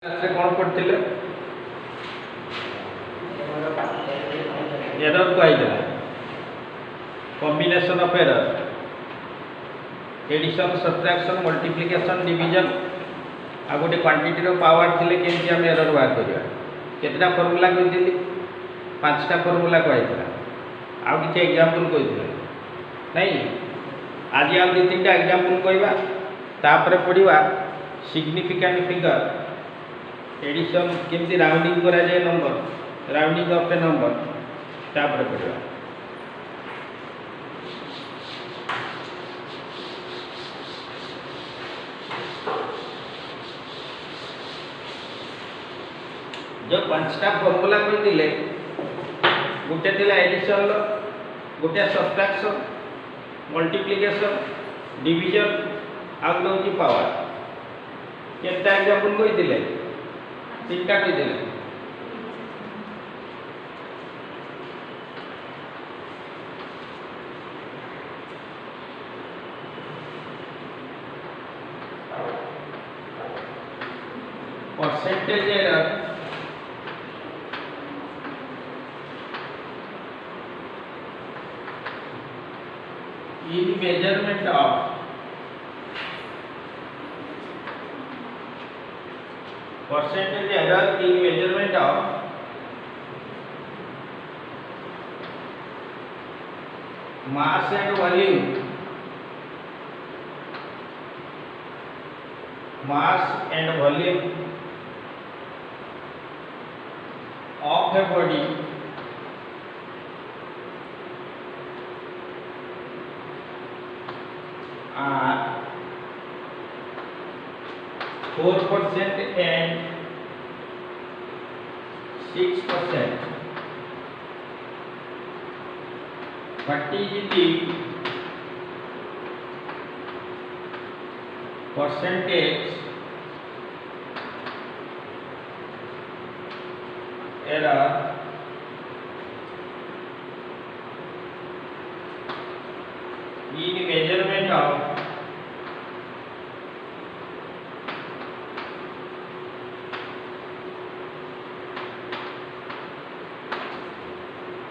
कौन पढ़ते एरर कहला combination of error addition subtraction multiplication division आ गोटे क्वांटिटी रो पावर थिले केमती हम एरर बाहर करिया केतटा फार्मूला कहिदिली पांचटा फार्मूला कहैतला आ किछि एग्जांपल कहिदिले नहीं आज आ दो तीन टा एग्जांपल कहबा तापर पढिबा सिग्निफिकेंट फिगर एडिशन केमती राउंडिंग करा जाए नंबर राउंडिंग ऑफ ए नंबर तापर पढिबा जो पांचटा फार्मूला कहते गोटे थिला एडिशन लो गोटे सब्ट्रैक्शन मल्टीप्लिकेशन डिवीजन आ गोटे पावर केटा एग्जांपल कहते तीनटा कहते percentage error in measurement of percentage error in measurement of mass and volume of a body are 4% and 6%. What is the percentage error in measurement of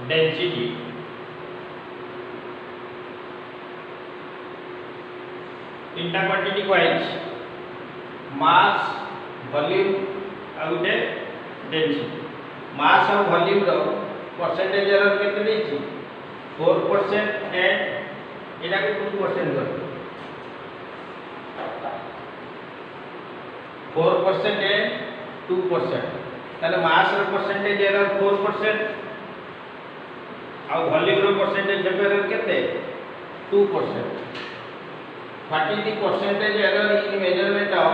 density तीनटा quantity wise mass volume आ गोटे density mass और volume रो percentage error केते देछि 4% and एटा को 2% कर 4% and 2% ताले मास रो परसेंटेज एरर 4% आ वॉल्यूम रो परसेंटेज एरर केते 2%. What is the percentage error in measurement of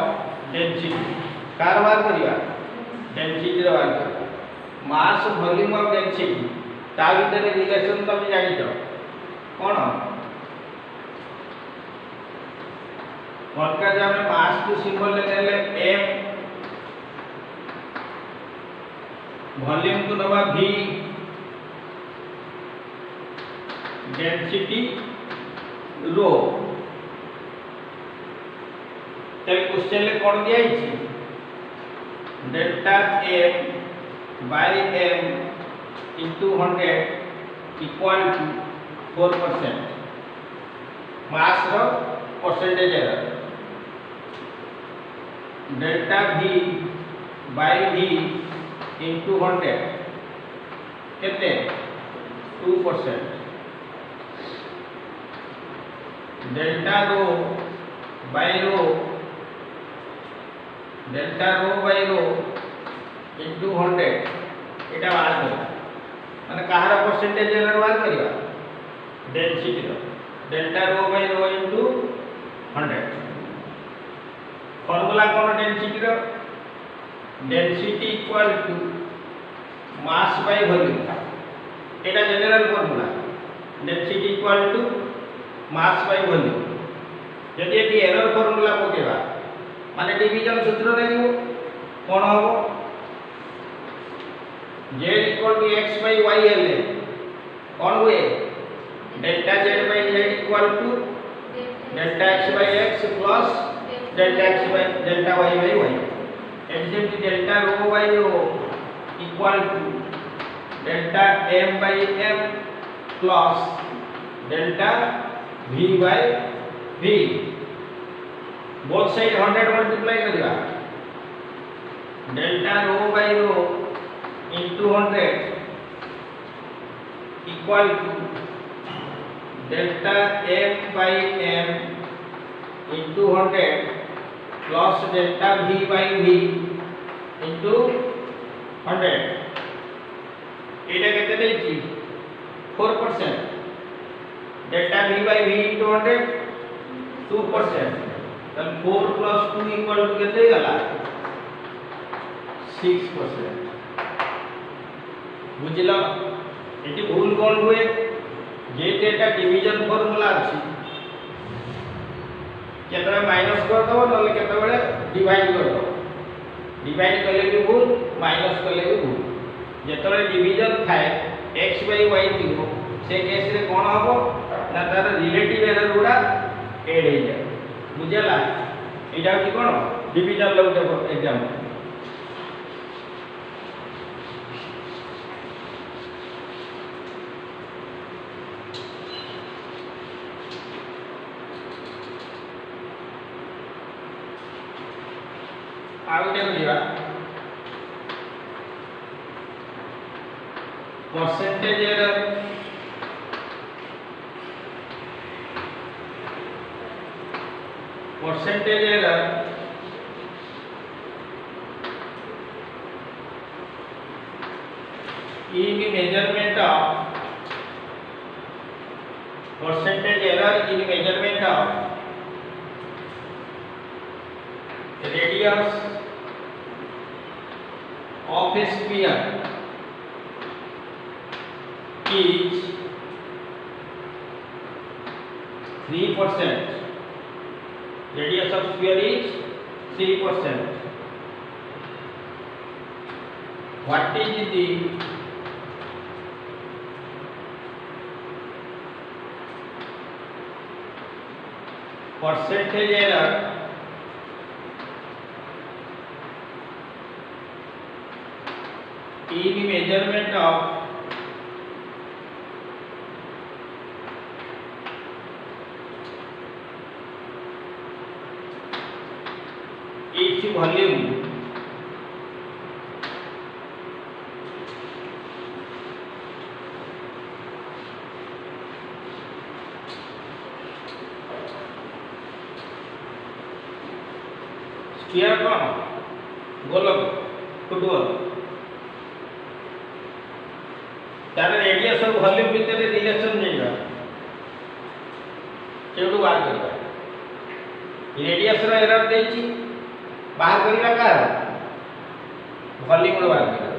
density? कारबार करिया डेंसिटी रो बात कर मास वॉल्यूम ऑफ डेंसिटी ता भीतर रिलेशन तुम जानि छ कोन वर्क जब मास को सिंबल लेले m वॉल्यूम को नवा v डेंसिटी रो तब क्वेश्चन ले कोन दिया छी delta m by m into 100 equal to 4% mass रो percentage error delta v by v into 100 केते 2% delta rho by rho delta rho by rho into 100 एटा बाहर करा माने कहार परसेंटेज एरर बाहर करिया density rho delta rho by rho into 100 formula कोन density rho density equal to mass by volume एटा general formula density equal to mass by volume यदि एटी एरर फार्मूला पकेबा माने डिवीजन सूत्र लागो कोन हो z equal to x by y हेले कोन हुए delta z by z equal to delta x by x plus delta x by delta y by y एडजेंट delta rho by rho equal to delta m by m plus delta v by v both side 100 multiply करिया delta rho by rho into 100 equal to delta m by m into 100 plus delta v by v into 100 एटा केते देछि 4% delta v by v into 100 2% तब 4 plus 2 equal to केते गला 6% बुझिला eighty भूल कोन हुए जे data division formula अछि केतरा minus कर दो नले केते बेले डिवाइड कर दो डिवाइड करले भी भूल माइनस करले भी भूल जेतरे डिवीजन थाए x by y थिबो से केस रे कोन हबो ना तार रिलेटिव एरर गुडा ऐड हे जाय बुझला एटा कि कोन डिवीजन लग देखो एग्जाम आउटे बुझिबा percentage error in measurement of percentage error in measurement of radius of a sphere is 3%. Radius of sphere is 3%. What is the percentage error in measurement of its volume sphere कौन गोलक football तार radius और volume भितर relation जेगा केउडू बाहर करबा radius रो error देछि बाहर करिला का वॉल्यूम रो बाहर करबा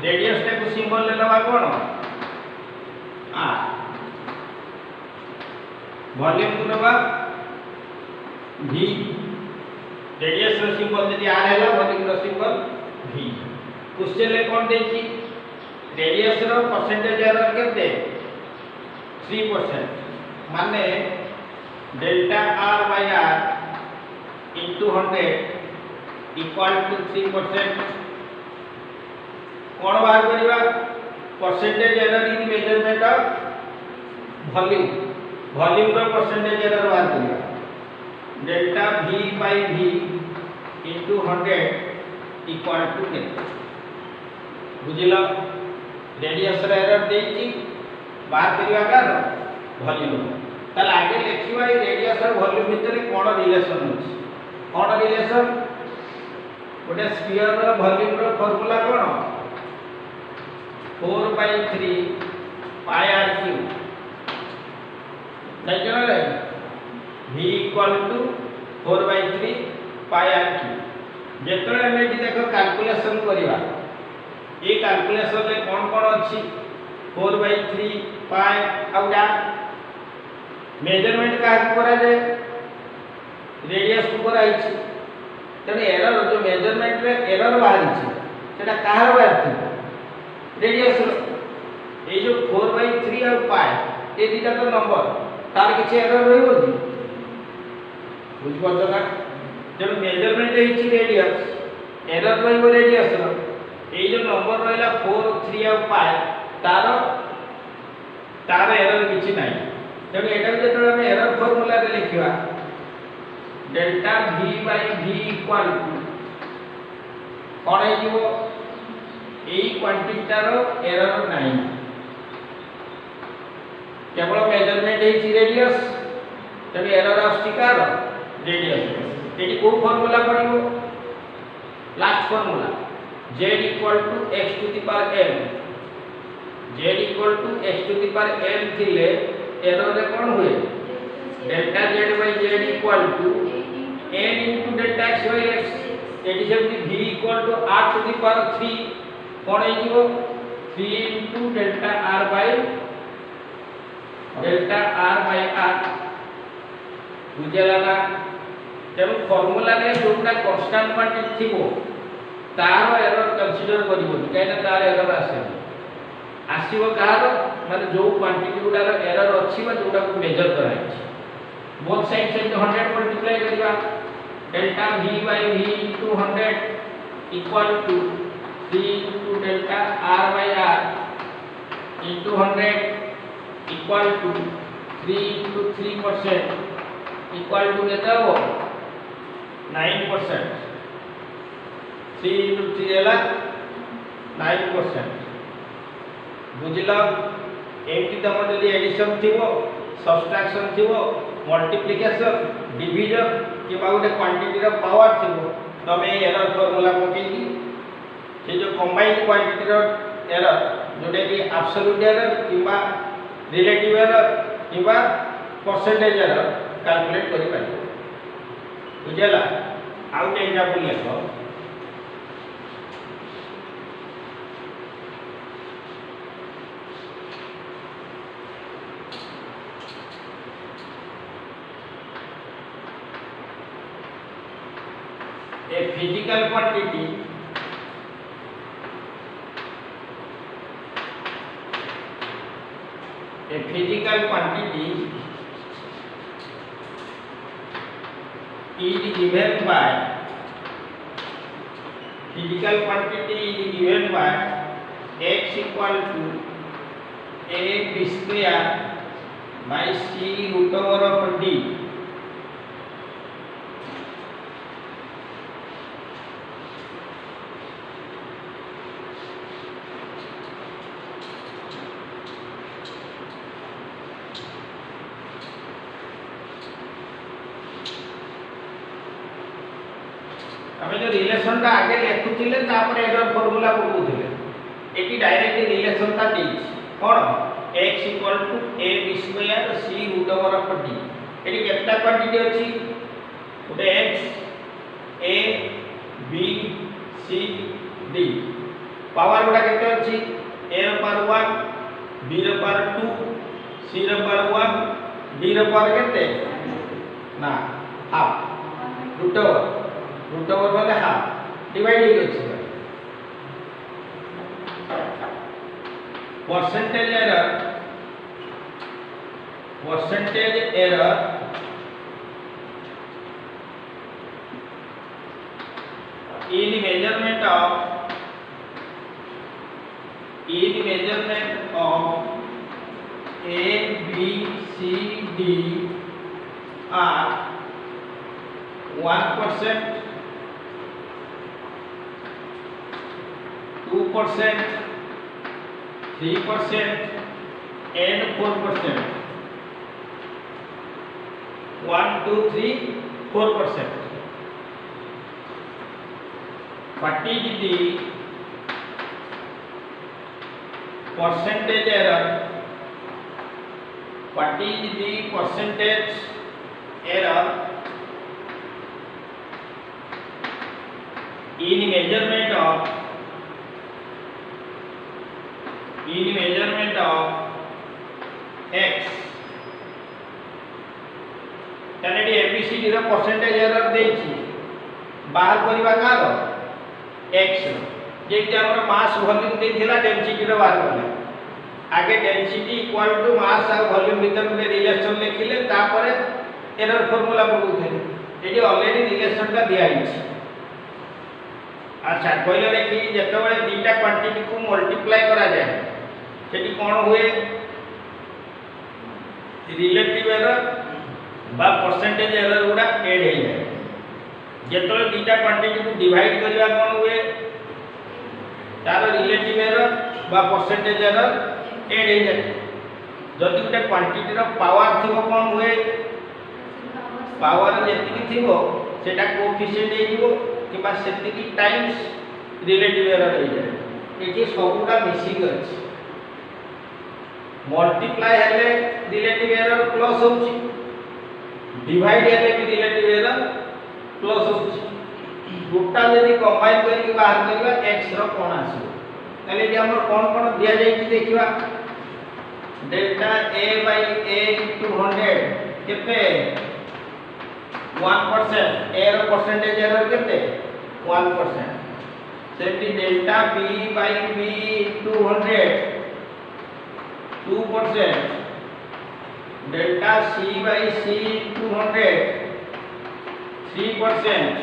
रेडियस टा को सिंबल ले लबा कोन आ वॉल्यूम को लबा v रेडियस रो सिंबल जदी r हैला वॉल्यूम रो सिंबल v क्वेश्चन ले कोन देछि रेडियस रो परसेंटेज एरर केते 3% माने delta r by r into 100 equal to 3% कोन बाहर करिवा percentage error in measurement of volume रो परसेंटेज एरर बाहर करिवा delta v by v into 100 equal to केते बुझिला रेडियस रो एरर देछि बाहर करिवा का वॉल्यूम ताल आगे लिखिवा ए रेडियस और वॉल्यूम भितर कोन रिलेशन अछि कोन रिलेशन गोटे स्फीयर रो वॉल्यूम रो फार्मूला कोन 4/3 pi r cube दैजनले v equal to 4/3 pi r cube जेतले हम एठी देखो कैलकुलेशन करिवा ए कैलकुलेशन ले कोन कोन अछि 4/3 pi आउडा मेजरमेंट का करा जाए रेडियस को करा अछि तने एरर जो मेजरमेंट रे एरर बाहर अछि सेटा काहर बाहर थि रेडियस ए जो 4/3 और पाई ए दिटा तो नंबर तार किछ एरर रहइबो कि बुझिपारछ ना तेणु मेजरमेंट होइछि रेडियस एरर रहिबो रेडियस रो एई जो नंबर रहला 4 3 और 5 तार तार एरर किछि नाही तेणु एटा जेतले हम एरर फार्मूला रे लिखिबा delta v by v equal to कोन आइबो एई क्वांटिटी तार एरर नाही केवल मेजरमेंट होइछि रेडियस तेणु एरर आस्टिकार रेडियस एटी को फार्मूला पड़िबो last formula z equal to x to the power m z equal to x to the power m थिले एरर रे कोन हुए delta z by z equal to n into delta x by x एटी जेमति v equal to r to the power 3 कोन आइबो 3 into delta r by r बुझेला ना तेणु फॉर्मूला रे जोटा कांस्टेंट क्वांटिटी थिबो तार एरर कंसीडर करिवो काहेना तार एरर आसीबो कार माने जो क्वांटिटी गुडार एरर अछि बा जोटा को मेजर कराइछि बोथ साइड से 100 मल्टीप्लाई करिवा delta v by v into 100 equal to 3 into delta r by r into 100 equal to 3 into 3% equal to केता हो 9% 3 इनटू 3 हैला 9% बुझिला एमटी तम जदि एडिशन थिबो सब्सट्रैक्शन थिबो मल्टीप्लिकेशन डिवीजन कि गोटे क्वांटिटी रो पावर थिबो तमे एरर फार्मूला पकेकी से जो कंबाइंड क्वांटिटी रो एरर जोटे कि एब्सोल्यूट एरर किबा रिलेटिव एरर किबा परसेंटेज एरर कैलकुलेट करि पाइबो बुझला आउट एग्जांपल लेखो a physical quantity is given by x equal to a b square by c root over of d हमें जो रिलेशन ता आगे लेखुथिले तापर एरर फार्मूला पकोथिले एटी डायरेक्ट रिलेशन ता देछि कोन x equal to a b square c root over of d एटी केतना क्वांटिटी अछि गोटे x a b c d power गुडा केते अछि a रो पावर 1 b रो पावर 2 c रो पावर 1 d रो पावर केते ना हाफ रूट ओवर वाले हाफ डिवाइड हो गई percentage error in measurement of A, B, C, D are 1%, 2%, 3%, and 4%. 1, 2, 3, 4%. What is the percentage error? What is the percentage error in measurement of x? यानी ABCD रो percentage error देछि बाहर करबा कारो x जे कि हमर mass volume देथिला density rho बाहर करले आगे डेंसिटी इक्वल टू मास और वॉल्यूम भीतर में रिलेशन लिखिले तापरे एरर फार्मूला पकोथे ये ऑलरेडी रिलेशन का दिया है। अच्छा कहले देखी जेतेबेले दुईटा क्वांटिटी को मल्टीप्लाई करा जाए सेठी कौन हुए रिलेटिव एरर बा परसेंटेज एरर गुडा ऐड हो जाए। जेतेबेले दुईटा क्वांटिटी को डिवाइड करबा कौन हुए तार रिलेटिव एरर बा परसेंटेज एरर ऐड हो जाए। जदि गोटे क्वांटिटी रो पावर थिबो कौन हुए पावर जेतिकी थिबो सेटा कोएफिशिएंट हे जिवो कि सेतिकी टाइम्स रिलेटिव एरर हो जाए। ये सबुटा मिसिंग अछि मल्टीप्लाई हेले रिलेटिव एरर प्लस होछि डिवाइड हेले भी रिलेटिव एरर प्लस होछि। टोटल यदि कंबाइन करके बाहर करबा x रो कोन आसीबो ताले कि हमर कोन कोन दिया जाय कि देखिबा delta a by a into 100 केते 1% a रो परसेंटेज एरर केते 1%। सेठी delta b by b into 100 2%। Delta c by c into 100 3%।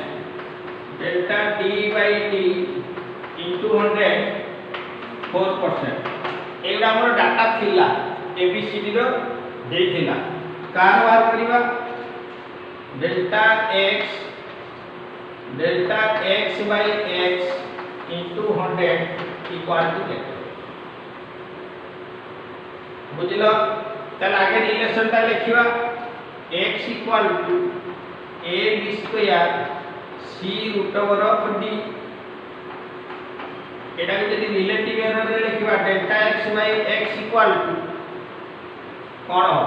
Delta d by d into 100 4%। एगुड़ा हमर डाटा थिला एबीसीडी रो देथिला कार बाहर करिबा delta x by x into 100 equal to केते बुझलो तल आगे रिलेशन ता लिखिबा x equal to a b square c root over of d एटा यदि रिलेटिव एरर रे लिखिबा delta x by x equal to कोन हो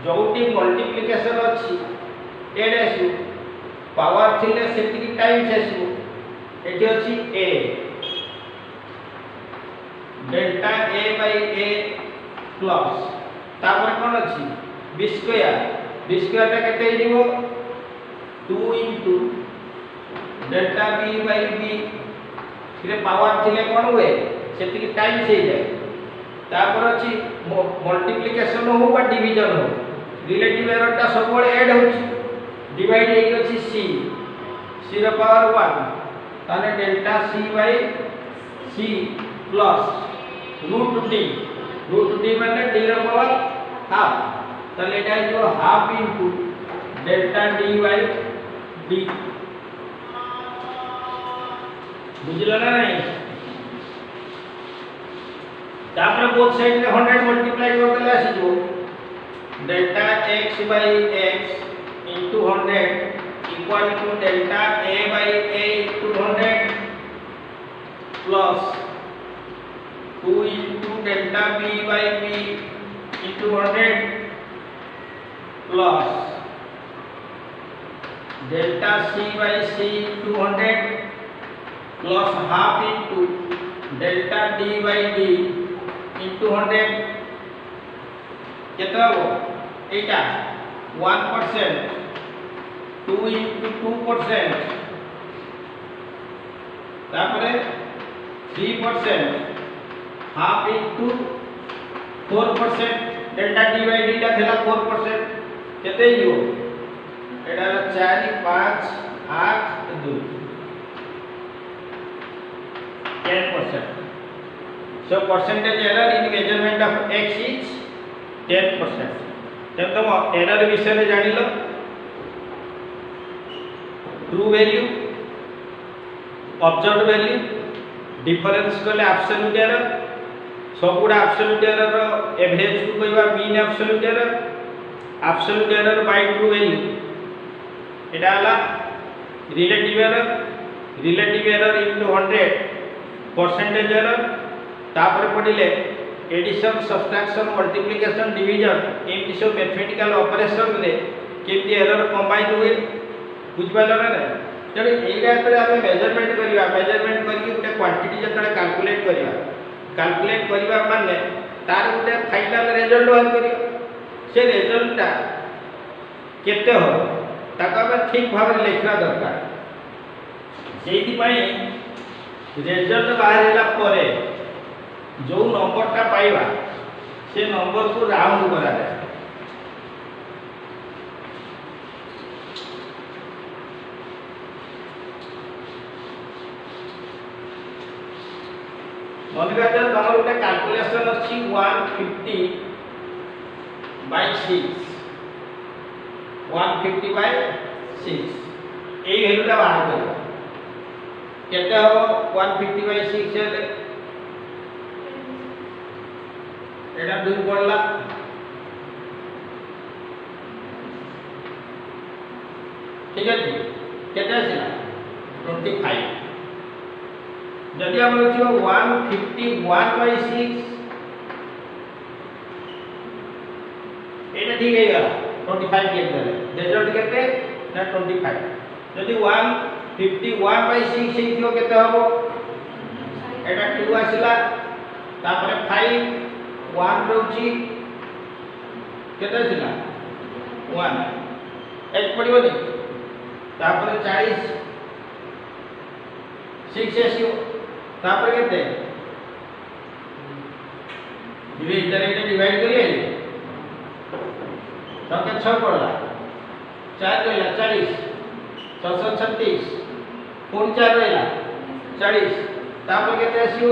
जोटी मल्टीप्लिकेशन अछि एड आसु पावर थिले सेटिक टाइम्स आसु एटी अछि a delta a by a plus तापर कोन अछि b स्क्वायर ता केते हिबो 2 into delta b by b फिर पावर थिले कोन हुए सेटिक टाइम्स हे जाय। तापर अछि मल्टीप्लिकेशन हो बा डिवीजन हो रिलेटिव एरर ता सब बळे ऐड होछि डिवाइड हे अछि c रो पावर 1 ताने delta c by c plus root d माने d रो पावर हाफ ताले एटा जो half into delta d by d बुझलो ना नहीं। तापर बोथ साइड में 100 मल्टीप्लाई कर देला आसीजो delta x by x into 100 equal to delta a by a into 100 plus 2 into delta b by b into 100 plus delta c by c into 100 plus half into delta d by d into 100 केता हो एटा 1% 2 into 2% तापरे 3% half into 4% delta d by d ता थेला 4% केते हियो एटा 4 5 8 2 10%. So percentage error in measurement of x is 10%. जब तुम एरर विषय में जानी लो true value observed value difference कले एब्सोल्यूट एरर सबुडा एब्सोल्यूट एरर रो एवरेज को कहबा mean absolute error by true value एटा हला relative error into 100 percentage error तापर पडिले एडिशन सब्ट्रैक्शन मल्टीप्लिकेशन डिवीजन एमती सब मैथमेटिकल ऑपरेशन रे केमती एरर कंबाइन हुए बुझ पाइलो ना जब एइरा तरे हम मेजरमेंट करके गोटे क्वांटिटी जतले कैलकुलेट करिवा माने तार गोटे फाइनल रिजल्ट बाहर करियो से रिजल्टटा केते हो ताका हम ठीक भाव लिखना दरकार सेति पई रिजल्ट बाहरला परे जो नंबरटा पाइबा से नंबर को राउंड करा जाए मन कर तुम गोटे कैलकुलेशन अच्छी 150 by 6 150 by 6 এই ভ্যালুটা বাহার করিবা কেতে হবো 150 by 6 হেলে এটা 2 পড়লা ঠিক আছে কেতে আসিলা 25 যদি আমরা লিখিব 151 by 6 এটা ঠিক হয়ে গেল 25 লিখ দেলে রেজাল্ট কেতে না 25 যদি 151 by 6 ହେଇଥିବ কেতে হবো এটা 2 আসিলা তারপরে 5 1 রହୁଛି কেতে আসিলা 1 এক পড়িবনি তারপরে 40 6 আসিও তারপরে কেতে ডিভাইড করিয়ে संख्या 6 पड़ला 4 रहला 40 636 पूर्ण 4 रहला 40 तापर केते आसीओ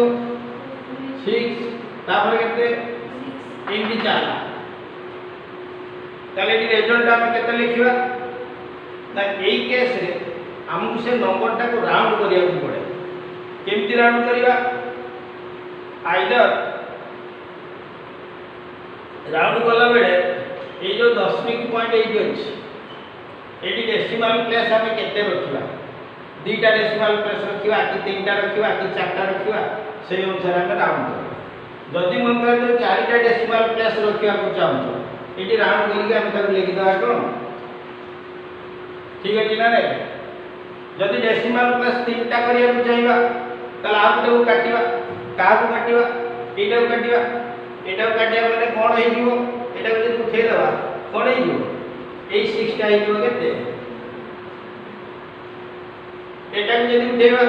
6 तापर केते 1 भी 4 ताले डी रिजल्ट हम केते लिखिबा ना एई केस रे हमकु से नंबर टा को राउंड करिया को पड़े केमती राउंड करिया आइदर राउंड कला बेले ये जो दशमिक पॉइंट ये अच्छी ये डेसिमल प्लेस आम के रखा दुईटा डेसिमल प्लेस रखा कि 3टा रखा कि 4टा रखा से अनुसार आम राउंड कर जदि मन कर 4टा डेसिमल प्लेस रखा चाहूँ ये राउंड करके लिखिदेवा कौन ठीक अच्छे ना नहीं जदि डेसिमल प्लेस 3टा करने चाहिए तो आउटा काटा क्या काटा यहाँ काटा यहाँ काटा मैंने कौन हो এটা যদি উঠে দেওয়া কোনে দিব এই 6টা হইব কেতে এটা যদি উঠেবা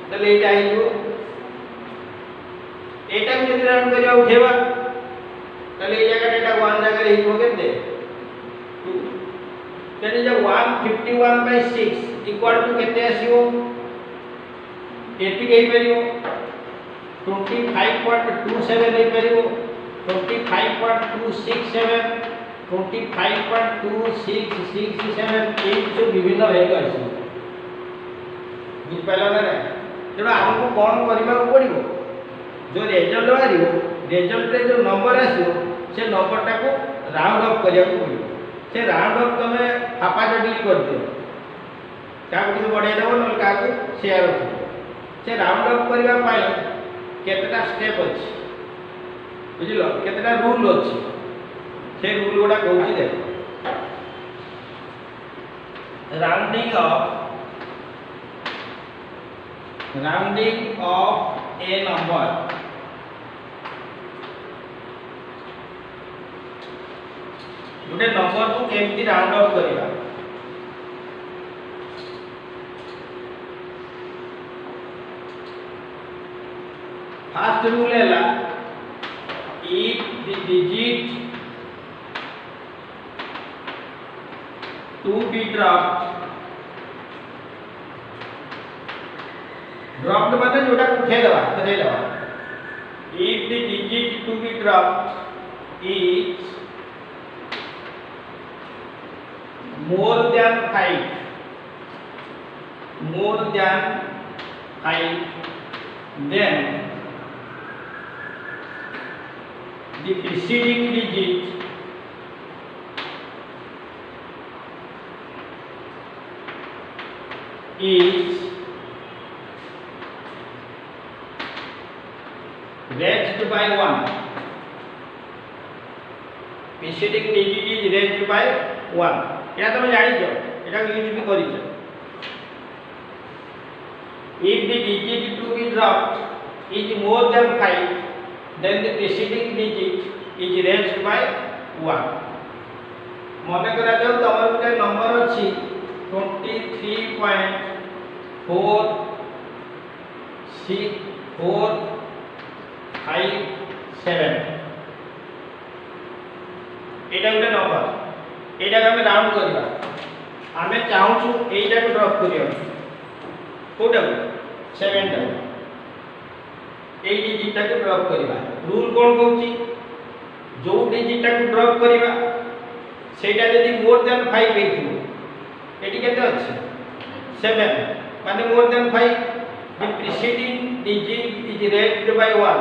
তাহলে এটা হইব এটা যদি রাউন্ড করিয়া উঠেবা তাহলে এই জায়গাটা এটা 1 জায়গায় হইব কেতে 2 তাহলে যে 151 by 6 ইকুয়াল টু কেতে আসিব এটি হেই পারিব 25.27 হেই পারিব 25.267 25.2667 এই যে বিভিন্ন ভ্যালু আছে বুঝ পাইলা না তেণু আমাকে কোন করিবা পড়িব যে রেজল্ট বাহারিব রেজল্টে যে নম্বর আসিব সে নম্বরটাকে রাউন্ড অফ করিয়া পড়িব সে রাউন্ড অফ তুমি ফাপাজডলি করদিও কাহাকে টিকে বড়াই দেব নহলে কাহাকে সেয়ার রখিব সে রাউন্ড অফ করিবা পাই কেতেটা স্টেপ আছে बुझल केतटा रूल अच्छी से रूल गुड़ा कौन देख राउंडिंग ऑफ ए नंबर गोटे नंबर को केमती राउंड ऑफ करिया फास्ट रूल है if the digit to be dropped माने जोटा उठे देवा बदले देवा if the digit to be dropped is more than 5 then the preceding digit is raised by 1 preceding digit is raised by 1 এটা তুমি জানিছো এটা ইউজ भी করিছো if the digit to be dropped is more than 5 then the preceding digit is raised by 1 মনে করা যাও তোমার গোটে নম্বর আছে 23.457 এটা গোটে নম্বর এটাকে আমি রাউন্ড করিবা আমি চাহুଛୁ এইটাকে ড্রপ করিয়া কোটা 7 টা এই ডিজিটটাকে ড্রপ করিবা রুল কোন কହୁଛି जो डिजिटटाକୁ ଡ୍ରପ୍ କରିବା ସେଇଟା ଯଦି मोर देन 5 ହେଇଥିବ ଏଠି କେତେ ଅଛି 7 ମାନେ more than 5 the preceding digit is raised by 1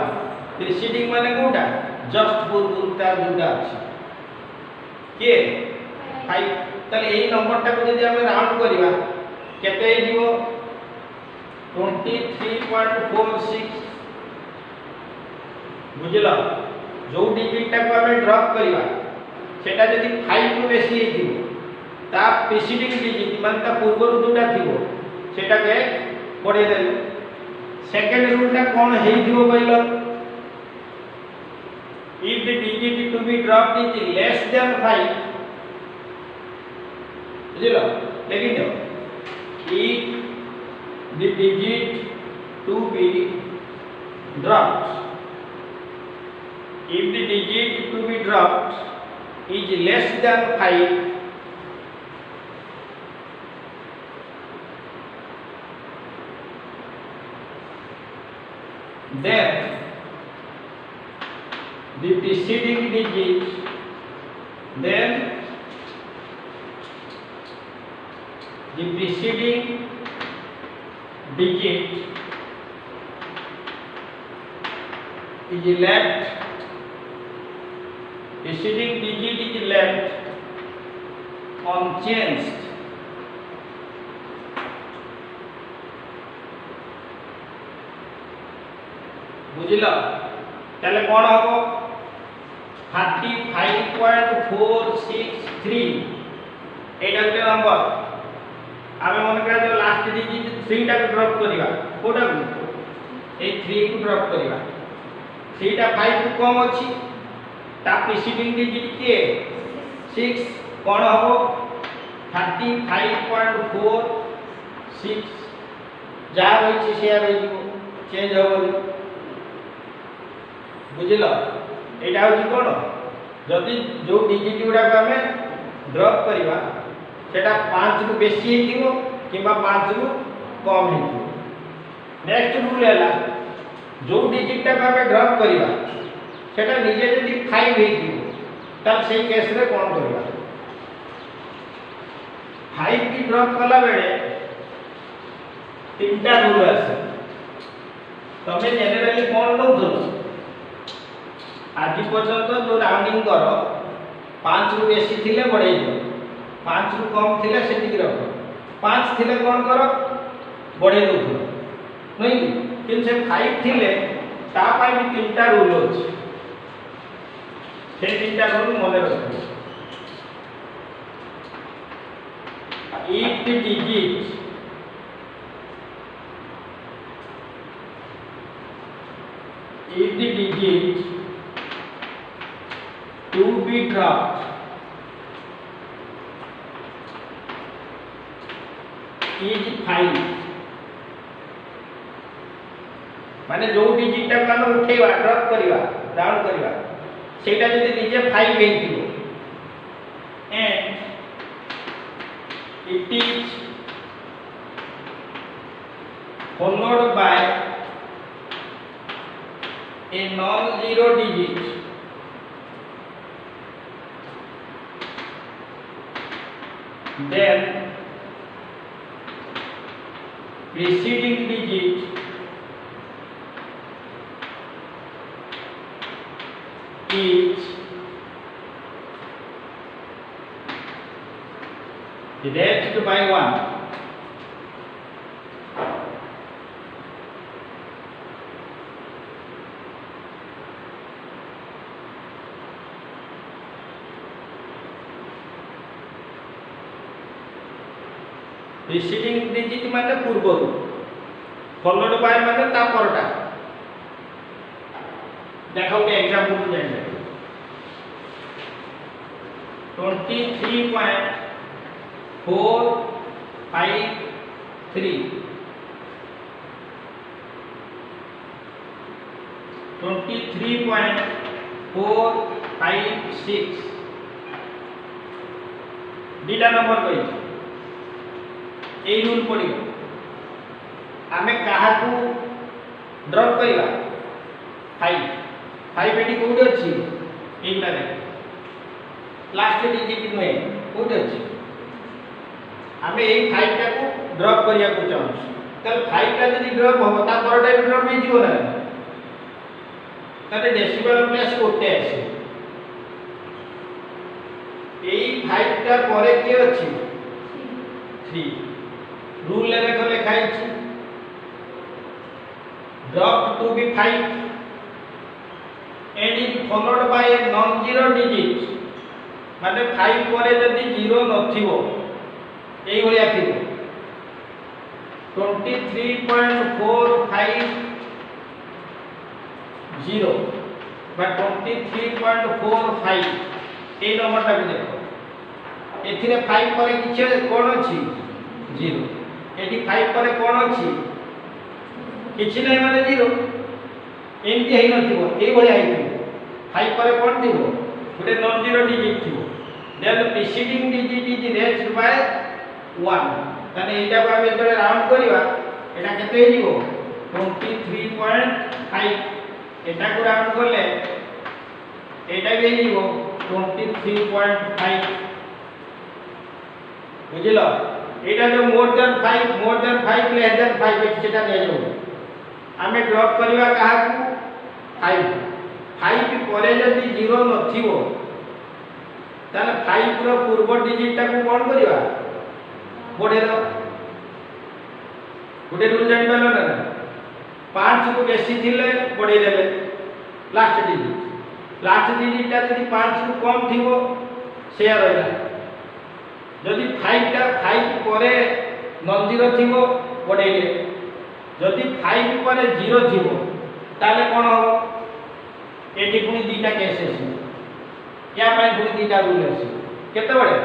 preceding माने कोटा जस्ट पूर्वता जोटा अछि के 5 तले एई नंबरटा को यदि हम राउंड करिवा केते हेदिबो 23.46 बुझिला जो डिजिटटा को हम ड्रॉप करिवा सेटा यदि 5 को बेसी हेदिबो ता प्रीसीडिंग डिजिट मान ता पूर्व जोटा थिबो सेटा के पढे देले सेकंड रूलटा कोन हेदिबो कहलो if the digit to be dropped is less than 5 बुझिलो लेकिन दो if the digit to be dropped if the digit to be dropped is less than 5 then the preceding digit then the preceding digit is left preceding digit is left unchanged बुझिला ताले कोन हबो 35.463 एटा के number आमे मन करा जो last digit 3 टा को drop करिवा Kota को ए 3 को ड्रॉप करिवा 3 टा 5 को कम अछि ता प्रीसीडिंग डिजिट के 6 कोन हबो 35.46 जा होई छी शेयर होई चेंज होबो बुझिलो एटा होची कोन जदि जो डिजिट गुडा को हमें ड्रॉप करिवा सेटा 5 को बेसी हेतिबो किबा 5 को कम हेतिबो नेक्स्ट रूल हैला जो डिजिट ता हमें ड्रॉप करिवा सेटा निजे जदि 5 हेतिबो तब सेही केस रे कोन करिवा 5 की ड्रॉप कला बेले तीनटा रूल আছে तमे जनरली कोन नउथलो आज पर्यंत जो राउंडिंग कर 5 रु बेसी थिले बढ़ाई दो 5 रु कम थिले सेटिक रख 5 थिले कोन कर बढ़ाई दो नहीं कि से 5 थिले ता पाई भी तीनटा रूल अछि से तीनटा रूल मने रखो if the digit to be dropped is 5 माने जो डिजिट टा हम उठेवा ड्रॉप करिवा डाउन करिवा सेटा जदि निजे 5 हेतिबो and it is followed by a non-zero digit then preceding digit is raised by 1 preceding digit माने पूर्व followed by माने ता परटा देखो के एग्जांपल जाने 23.453 23.456 दीटा नंबर कहि ए रूल पड़ी आमे कहा को ड्रॉप करिवा 5 5 एटी कोड अछि एटा रे लास्ट डिजिट नुहे कोड अछि हमें ए 5 टा को ड्रॉप करिया को चाहू तल 5 टा यदि ड्रॉप हो ता परटा भी ड्रॉप हे जीवो ना तले डेसिमल प्लेस कोटे अछि ए 5 टा परे के अछि 3 रूल ले देखो लिखाई छी drop to be 5 and is followed by a non-zero digit माने 5 परे जदि 0 नथिबो एई भलिया थिबो 23.450 बा 23.45 ए नंबर टा देखो एथिरे 5 परे किछ कोन अछि 0 एटी 5 परे कोन अछि किछि नै माने 0 एमती हेइ नथिबो एई भलिया हेइथिबो 5 परे कोन थिबो गुटे नॉन जीरो डिजिट थिबो then preceding digit is raised by 1 तने एटा को हम एतरे राउंड करिवा एटा केते हेइबो 23.5 एटा को राउंड करले एटा भी हेइबो 23.5 बुझिलो एटा जो मोर देन 5 लेस देन 5 सेटा ले जो आमे ड्रॉप करिवा कहा को 5 परे जदि 0 नथिबो ताले 5 रो पूर्व डिजिट ता को कोन करिवा बढ़े दो गुटे रूल जानि पालो ना 5 को बेसी थिले बढ़े देबे लास्ट डिजिट ता जदि 5 को कम थिबो शेयर होइला जदि 5 टा 5 परे नॉन जीरो थिबो बढ़ेले जदि 5 परे 0 थिबो ताले कोन हो एटी पुनी दीटा केस अछि या पाई पुनी दीटा रूल अछि केते बडे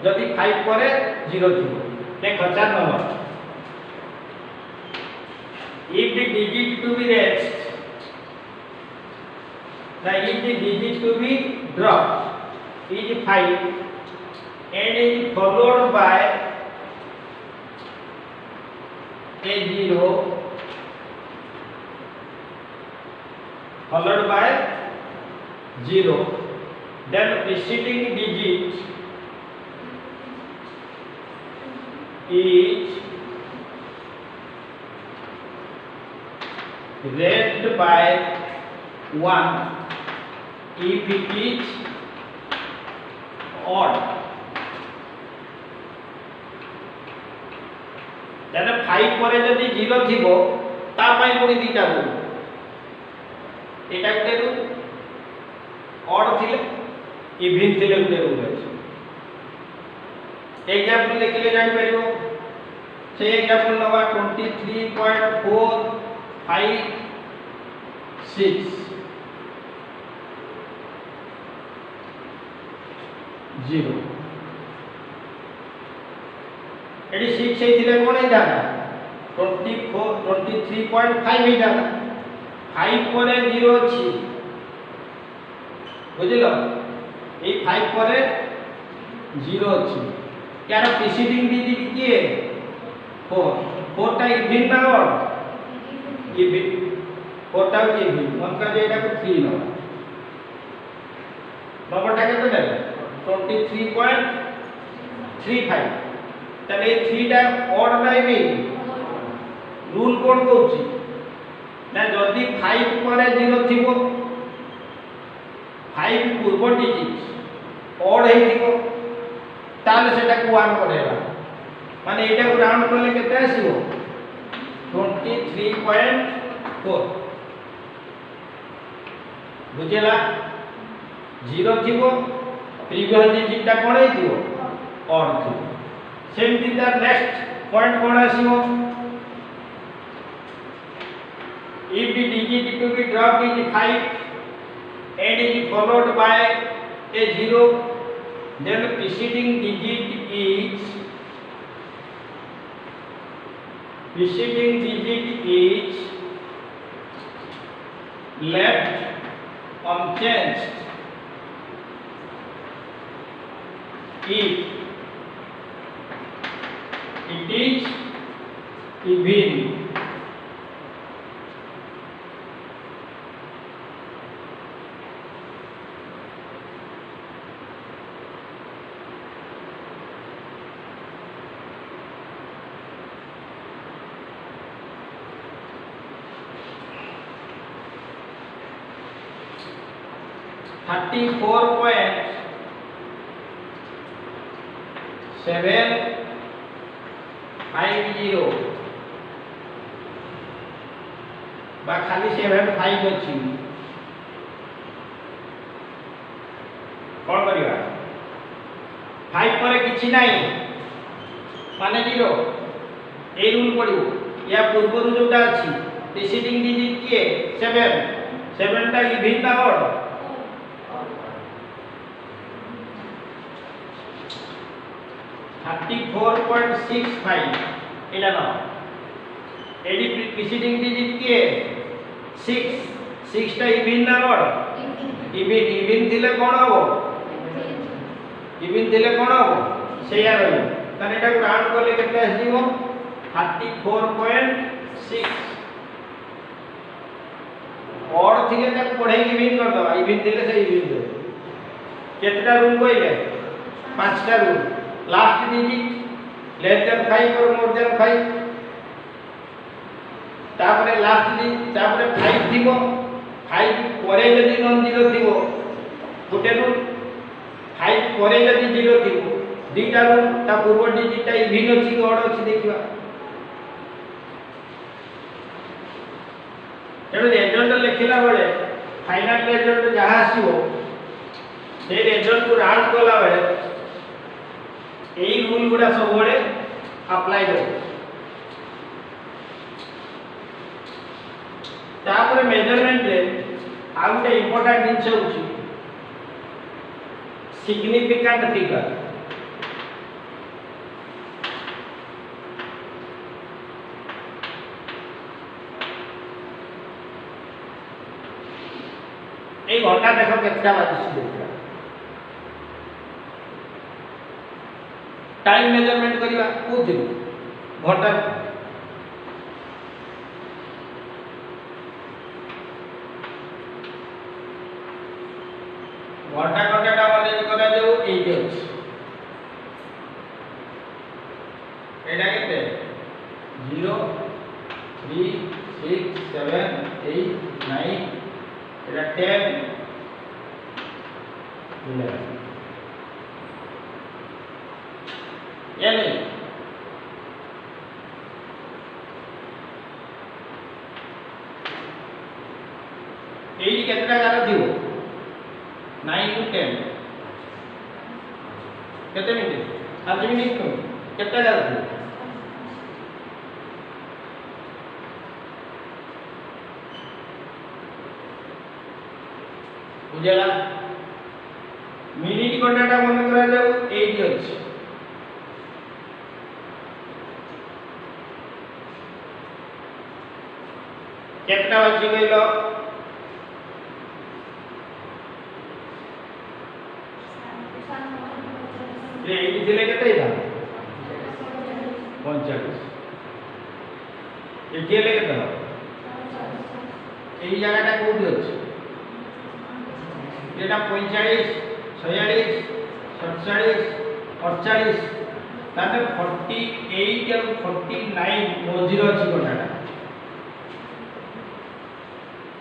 जदि 5 परे 0 थिबो देख 4 number if the digit to be raised if the digit to be dropped is 5 and is followed by a 0 followed by 0 then preceding digit is raised by 1 if it is odd then 5 परे जदि 0 थिबो ता पई पुनी दीटा rule एटा गुटे rule odd थिले even थिले गुटे rule अछि example देखिले जानि परिबो से एग्जांपल नवा 23.456 0 एडी 6 हे थिले कोन हे जाना 23.5 हे जाना 5 परे 0 अछि बुझिलो ए 5 परे 0 अछि यार प्रीसीडिंग डिजिट किए 4 टा इवन ना ऑड इवन 4 टा इवन मन का जे एटा को 3 नंबर टा केते देले 23.35 तने 3 टा ऑड ना इवन रूल कोन कहउची ना जदी 5 परे 0 थिबो 5 पूर्व डिजिट ऑड हे थिबो ताले सेटा को 1 करेला माने एटा को राउंड करले केते आसीबो 23.4 बुझेला 0 थिबो प्रीवियस डिजिट ता कोन हे थिबो ऑड थिबो सेमती ता नेक्स्ट पॉइंट कोन आसीबो if the digit to be dropped is 5 and is followed by a 0 then the preceding digit is left unchanged if it is even 34.750 बा खाली 75 अछि कौन करिवा 5 पर किछि नाही माने 0 ए रूल पडियो या पूर्व रु जोटा अछि प्रीसीडिंग डिजिट किए 7 टा इवन ना ऑड 34.65 एला ना एडी प्रीसीडिंग डिजिट किए 6 टा इवन ना ऑड इवन थिले कोन हो इवन थिले कोन हो सेया रही तने एटा राउंड करले केते आसीबो 34.6 ऑड थिले तक पढे इवन कर दो इवन थिले से इवन दे केतेटा रूल कइले 5 टा rule last digit less than 5 और मोर देन 5 तापरे लास्ट डिजिट तापरे 5 दिबो 5 परे जदी नॉन जीरो दिबो गोटे रूल 5 परे जदी जीरो दिबो दीटा रूल ता पूर्व डिजिट ता इवन अछि कि ऑड अछि देखिबा एडो रिजल्ट लिखिला बेले फाइनल रिजल्ट जहा आसीबो से रिजल्ट को राउंड कोला बेले एई रूल गुडा सब बडे अप्लाई दो तापर मेजरमेंट रे आउटे इंपोर्टेंट जिंस होची सिग्निफिकेंट फिगर ए घंटा देखो केतना बाजिस देखा टाइम मेजरमेंट करिवा कोथि घंटा घंटा घंटा मैनेज करा जाऊ 8 अछि एटा केते 0 3 6 7 8 9 एटा 10 11 यानी एई केतटा गार दियो 9 to 10 केते मिनिट 5 मिनिट को केतटा गार दियो बुझला मिनिट घंटाटा मन करा जाऊ 8 अछि केतना बची गइलो ये एटी दिले केते था 45 एटी ले केते एई जगहटा कोठी अछि एटा 45 46 47 48 ताते 48 और 49 मझिरो अछि कोठाटा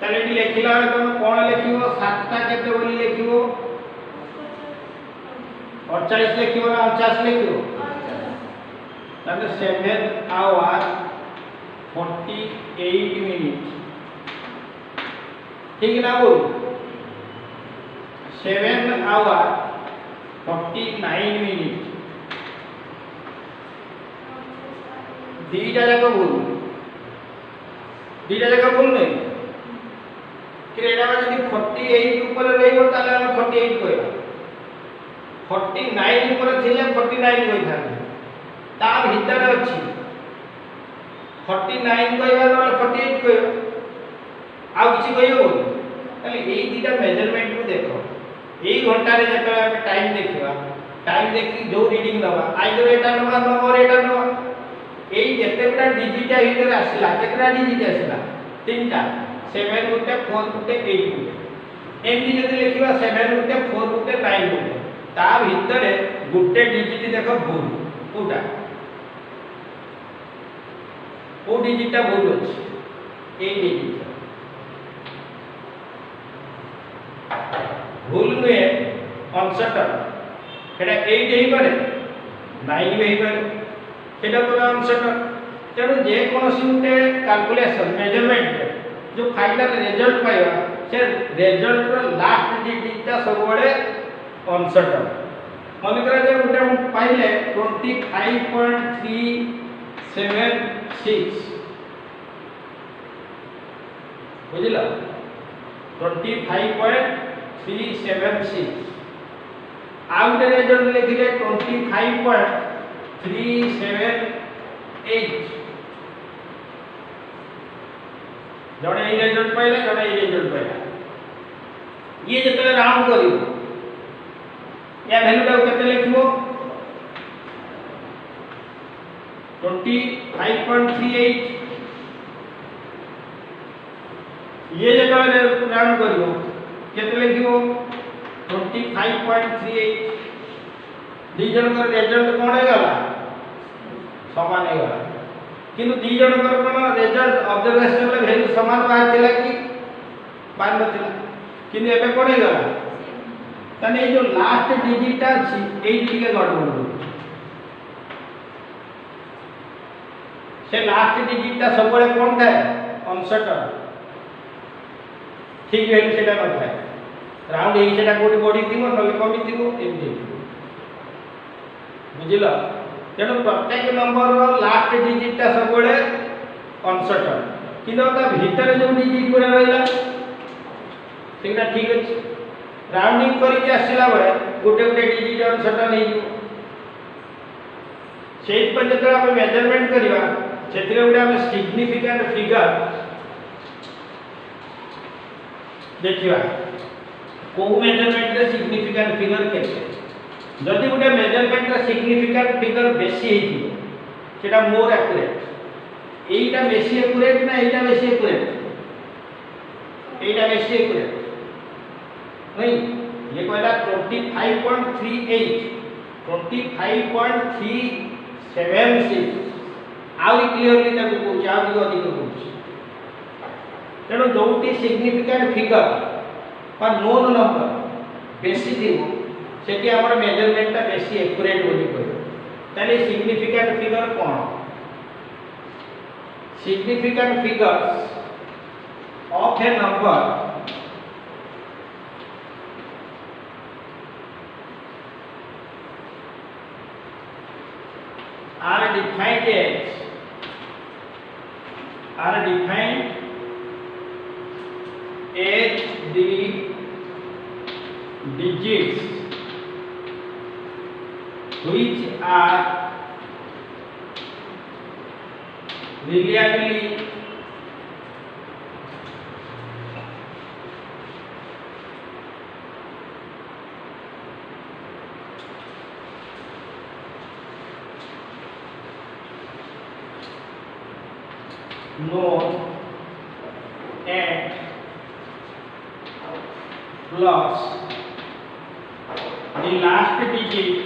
ताले एटी लेखिला बेले तुम कोन लेखिबो 7 टा केते बोली लेखिबो 48 लेखिबो ना 49 लेखिबो ताते 7 आवर 48 मिनिट ठीक ना बोल 7 आवर 49 मिनिट दीटा जगह बोल नहीं क्रेडा जदी 48 ऊपर रहइबो ताले हम 48 कहबा 49 ऊपर थिले 49 कहथा ता भीतर अछि 49 कहबा न 48 कहबा आ किछि कहबो ताले एई दीटा मेजरमेंट को देखो एई घंटा रे जते हम टाइम देखिबा टाइम देखि जो रीडिंग दबा आइदर एटा नबा न और एटा नबा एई जतेटा डिजिट हितर आसिला केतरा डिजिट आसिला तीनटा 7 गुटे 4 गुटे 8 गुटे एमडी जदि लिखिबा 7 गुटे 4 गुटे 9 गुटे ता भितरे गुटे डिजिट देखो भूल कोटा ओ डिजिटटा भूल अछि ए डिजिट भूल नुहे अनसर्टन सेटा 8 हेई पारे 9 भी हेई पारे सेटा तो अनसर्टन तेणु जे कोनोसी गुटे कैलकुलेशन मेजरमेंट जो फाइनल रिजल्ट पाइबा से रिजल्ट रो लास्ट डिजिट ता सब बळे अनसर्टन मन करा जे गुटे पाइले 25.376 बुझिला 25.376 आउटे रिजल्ट लिखिले 25.378 जड़े ये रिजल्ट पाइले जड़े ये रिजल्ट पाइला ये जतले राउंड करिवो या वैल्यू टा केते लिखिबो 25.38 ये जतले राउंड करिवो केते लिखिबो 25.38 दी जन कर रिजल्ट कोन हे गला समान हे गला किंतु दी जन कर कोन रिजल्ट ऑब्जर्वेशन वैल्यू समान बाहर थिला कि बाहर नथिला किंतु एबे कोन हे गला तने जो लास्ट डिजिट अछि एई टिके गड़बड़ हो से लास्ट डिजिट ता सब बळे कोन थाए अनसर्टन ठीक वैल्यू सेटा न थाए राउंड एई सेटा कोडी बडी थिबो नले कमी थिबो एमि बुझिला तेणु प्रत्येक नंबर रो लास्ट डिजिट ता सब बळे अनसर्टन किंतु ता भीतर जो डिजिट गुडा रहला सेटा ठीक अछि राउंडिंग करके आसिला बळे गोटे गोटे डिजिट अनसर्टन हे सेट पर जतरा आपण मेजरमेंट करिवा सेतिरे गुडा हम सिग्निफिकेंट फिगर देखिवा को मेजरमेंट रे सिग्निफिकेंट फिगर केते जदि गोटे मेजरमेंट रे सिग्निफिकेंट फिगर बेसी हेती सेटा मोर एक्यूरेट एईटा बेसी एक्यूरेट ना एईटा बेसी एक्यूरेट एईटा बेसी एक्यूरेट नहीं ये कहला 25.38 आउ क्लियरली ताको कहूँ आउ अधिक कहूँ तेणु जोटी सिग्निफिकेंट फिगर पर नोन नंबर बेसी थी सेठी हमर मेजरमेंट ता बेसी एक्यूरेट बोली कहबो ताले significant figure cone significant figures of A number are defined as the digits which are reliably known and plus the last digit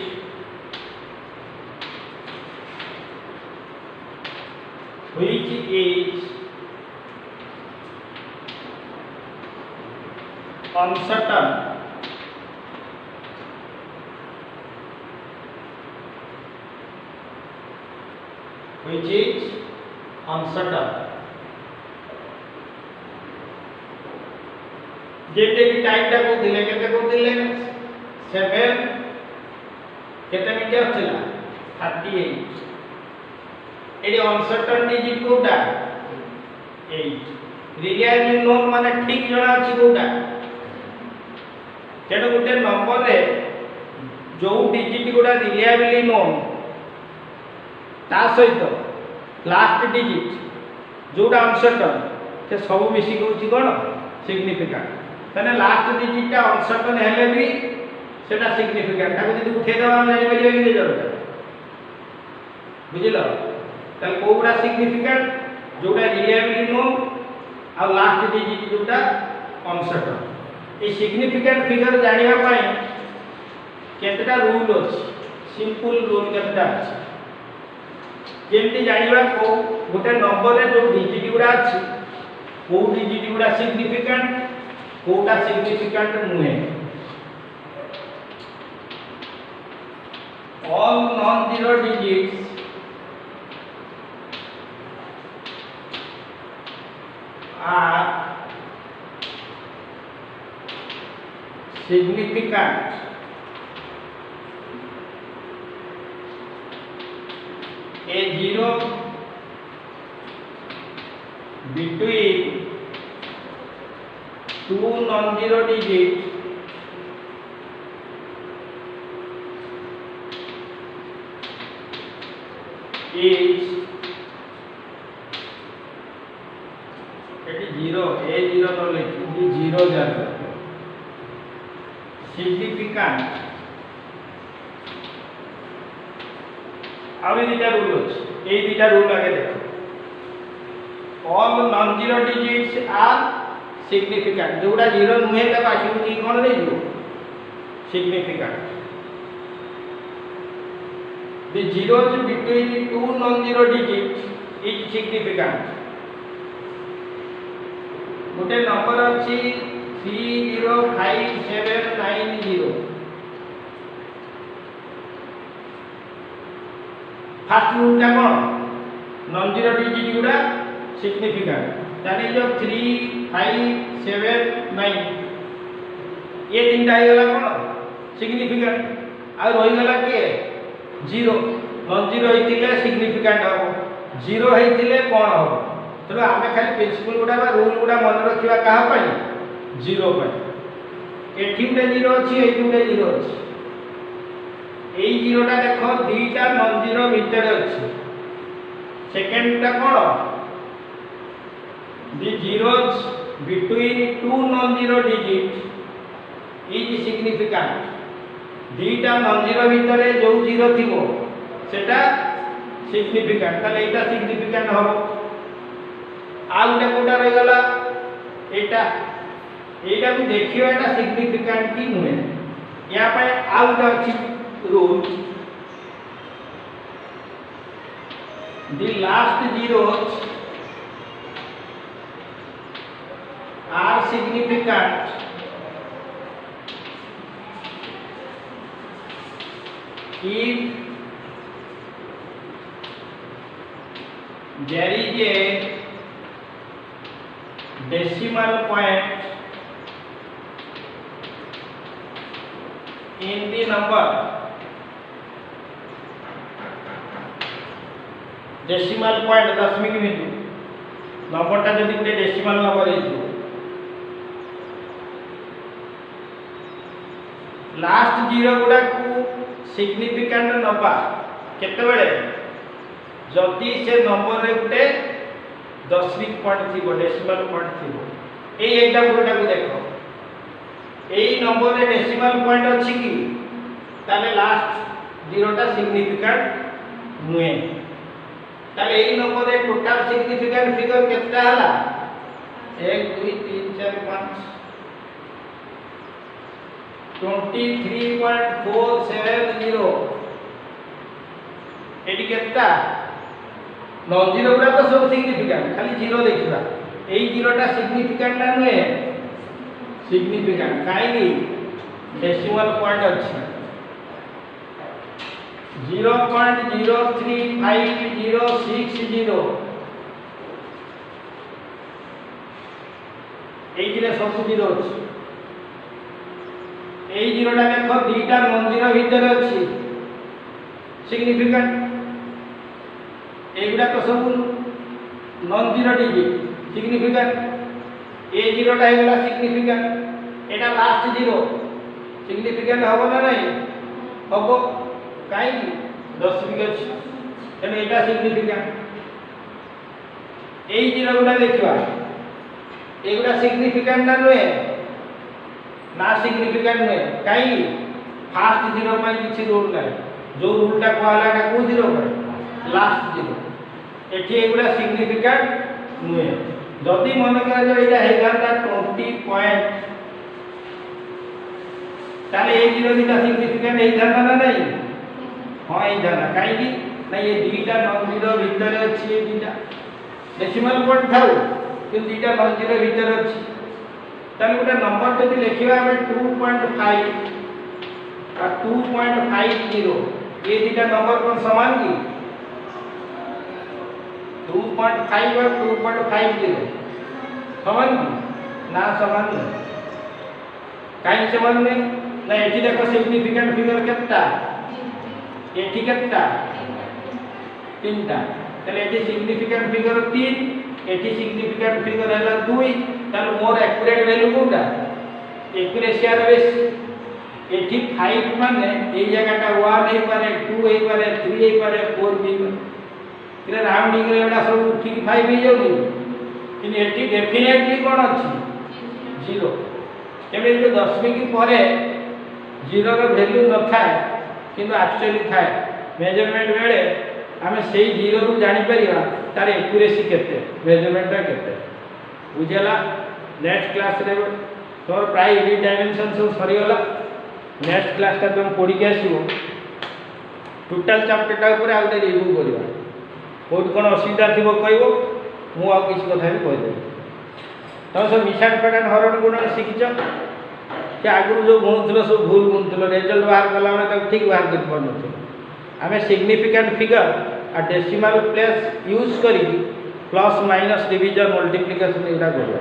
which is uncertain uncertain जेते भी टाइम टा को दिले केते को दिले 7 केते मीटर थिला 38 एडी अनसर्टेन डिजिट कोटा 8 रियली नोन माने ठीक जणा अछि कोटा केडो गुटे नंबर रे जो डिजिट गुडा रियली नोन ता सहित लास्ट डिजिट जोटा अनसर्टेन से सब मिसी कहउची कोन सिग्निफिकेंट तने लास्ट डिजिट ता अनसर्टेन हेले भी सेटा सिग्निफिकेंट ताको जदी उठे दवा हम जानि परिबे कि जरूर बुझिलो तल कोबरा सिग्निफिकेंट जोटा रियली नो आ लास्ट डिजिट जोटा अनसर्टेन ए सिग्निफिकेंट फिगर जानिया पई केतटा रूल अछि सिंपल रूल केतटा अछि जेमति जानिबा को गोटे नंबर रे जो डिजिट गुडा अछि को डिजिट गुडा सिग्निफिकेंट कोटा सिग्निफिकेंट नुहे all non-zero digits are significant a zero between two non-zero digits is zero a zero no लिखी zero जाता significant अब ये दिटा रूल अच्छे ये दिटा रूल आगे देखो all non-zero digits are significant जोड़ा zero नुहे तब आशुन की कौन नहीं जो significant the zeros between two non-zero digits is significant गोटे नंबर अच्छी 305790 फास्ट रूल टा कौन नॉन जीरो डिजिट गुड़ा सिग्निफिकेंट ताने जो 3579 ये तीनटा आइगला कौन सिग्निफिकेंट आ रही गला के जीरो नॉन जीरो होइतिले सिग्निफिकेंट हो जीरो होइतिले कोन हो तो आमे खाली प्रिंसिपल गुडा बा रूल गुडा मन रखिबा कहा पई जीरो पई एठी गुडा जीरो अछि एठी गुडा जीरो अछि एई जीरोटा देखो दुईटा नॉन जीरो भीतर अछि सेकंड टा कोन दी zeros between two non zero digits is significant दुईटा नॉन जीरो भीतर जो जीरो थिबो सेटा सिग्निफिकेंट ताले एटा सिग्निफिकेंट हो आ गुटे कोटा रह गला एटा एटा भी देखियो एटा सिग्निफिकेंट की नुहे या पे आ गुटे अछि rule the last zeros are significant if there is a decimal point in the number decimal point दशमिक बिंदु नंबरटा जदि गोटे डेसिमल नंबर है लास्ट जीरो गुडा को सिग्निफिकेंट नबा केते बेले जदि से नंबर रे गोटे दशमिक पॉइंट थी डेसिमल पॉइंट थी ए एग्जांपल टा को देखो एई नंबर रे डेसिमल पॉइंट अछि कि ताले लास्ट जीरोटा सिग्निफिकेंट नुए ताले एई नंबर रे टोटल सिग्निफिकेंट फिगर केतना हला 1 2 3 4 5 23.470 एटी केतना नॉन जीरो गुडा तो सब सिग्निफिकेंट खाली जीरो देखिबा एई जीरोटा सिग्निफिकेंट ना नुए सिग्निफिकेंट काई डेसिमल पॉइंट अछि 0.035060 एई जिले सब जीरो अछि एई जीरोटा देखो दुईटा नॉन जीरो भीतर अछि सिग्निफिकेंट एगुडा तो सब नॉन जीरो डिजिट सिग्निफिकेंट ए जीरोटा है गला सिग्निफिकेंट एटा लास्ट जीरो सिग्निफिकेंट होबो ना नहीं होबो काई दशमिक अछि एने एटा सिग्निफिकेंट एई जीरो गुडा देखिबा एगुडा सिग्निफिकेंट ना नय ना सिग्निफिकेंट नय काई फास्ट जीरो में किछि रूल नै जो रूलटा कहला का को जीरो पर लास्ट जीरो एठी एगुडा सिग्निफिकेंट नय जदि मन करा जो एटा हे गाता 20 पॉइंट ताले ए जीरो दिटा सिग्निफिकेंट हे जाना ना नहीं हां हे जाना काई की ना ये दुईटा नॉन जीरो भीतर अछि ए दुईटा डेसिमल पॉइंट थाउ कि दुईटा नॉन जीरो भीतर अछि ताले गोटे नंबर जदि लिखिबा हमें 2.5 आ 2.50 ये दुटा नंबर कौन समान की 2.5 और 2.50 समान की ना समान नहीं कहीं समान नहीं ना ये देखो सिग्निफिकेंट फिगर केतना ये केतना तीनटा तले ये सिग्निफिकेंट फिगर 3 एटी सिग्निफिकेंट फिगर है 2 तार मोर एक्यूरेट वैल्यू कोटा एक्यूरेसी बेस एटी 5 माने ए जगहटा 1 हे पारे 2 हे पारे 3 हे पारे 4 भी इरे राउंडिंग रे एडा सब ठीक 5 हे जाउनी कि एटी डेफिनेटली कोन अछि 0 तेबे जो दशमिक परे 0 रो वैल्यू न थाए किंतु एक्चुअली थाए मेजरमेंट बेले आमे सेही 0 रु जानि परिबा तार एक्यूरेसी केते मेजरमेंट केते बुझेला नेक्स्ट क्लास रे तोर प्राय डी डायमेंशन सब सरीगला नेक्स्ट क्लास तुम पढ़ी के आसो टोटाल चैप्टरटा ऊपर आउटे रिव्यू करवा कौट कौन असुविधा थी कह मु आ किसी कथा भी कहीदेवी तुम सब मिशाण पैटर्न हरण गुण शिखिच कि आगुरी जो गुणुल सब भूल गुणुल रिजल्ट बाहर कला ठीक बाहर कर पार आम सिग्निफिकेंट फिगर आ डेसिमल प्लेस यूज कर प्लस माइनस डिविजन मल्टीप्लिकेशन एटा करवा